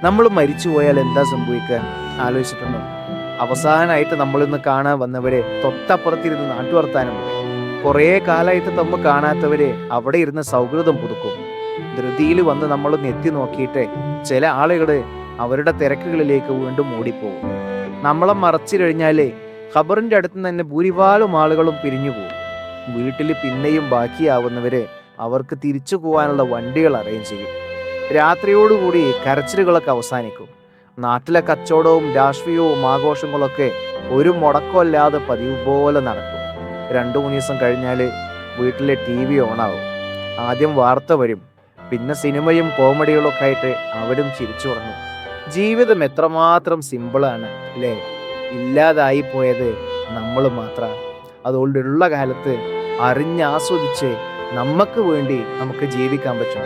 നമ്മൾ മരിച്ചു പോയാൽ എന്താ സംഭവിക്കുക ആലോചിച്ചിട്ടുണ്ടോ? അവസാനമായിട്ട് നമ്മളിന്ന് കാണാൻ വന്നവരെ തൊട്ടപ്പുറത്തിരുന്ന് നാട്ടുവർത്താനം പറയും. കുറേ കാലമായിട്ട് നമ്മ കാണാത്തവരെ അവിടെ ഇരുന്ന് സൗഹൃദം പുതുക്കും. ധൃതിയിൽ വന്ന് നമ്മളൊന്ന് എത്തി നോക്കിയിട്ട് ചില ആളുകൾ അവരുടെ തിരക്കുകളിലേക്ക് വീണ്ടും ഓടിപ്പോകും. നമ്മളെ മറച്ചു കഴിഞ്ഞാലേ ഖബറിന്റെ അടുത്ത് നിന്ന് തന്നെ ഭൂരിഭാഗം ആളുകളും പിരിഞ്ഞു പോകും. വീട്ടിൽ പിന്നെയും ബാക്കിയാവുന്നവരെ അവർക്ക് തിരിച്ചു പോകാനുള്ള വണ്ടികൾ അറേഞ്ച് ചെയ്യും. രാത്രിയോടുകൂടി കരച്ചിലുകളൊക്കെ അവസാനിക്കും. നാട്ടിലെ കച്ചവടവും രാഷ്ട്രീയവും ആഘോഷങ്ങളൊക്കെ ഒരു മുടക്കമില്ലാതെ പതിവ് പോലെ നടക്കും. 2-3 ദിവസം കഴിഞ്ഞാൽ വീട്ടിലെ TV ഓണാവും. ആദ്യം വാർത്ത വരും, പിന്നെ സിനിമയും കോമഡികളൊക്കെ ആയിട്ട് അവരും ചിരിച്ചു തുടങ്ങും. ജീവിതം എത്രമാത്രം സിമ്പിളാണ് അല്ലേ? ഇല്ലാതായി പോയത് നമ്മൾ മാത്രമാണ്. അതുകൊണ്ടുള്ള കാലത്ത് അറിഞ്ഞാസ്വദിച്ച് നമുക്ക് വേണ്ടി നമുക്ക് ജീവിക്കാൻ പറ്റും.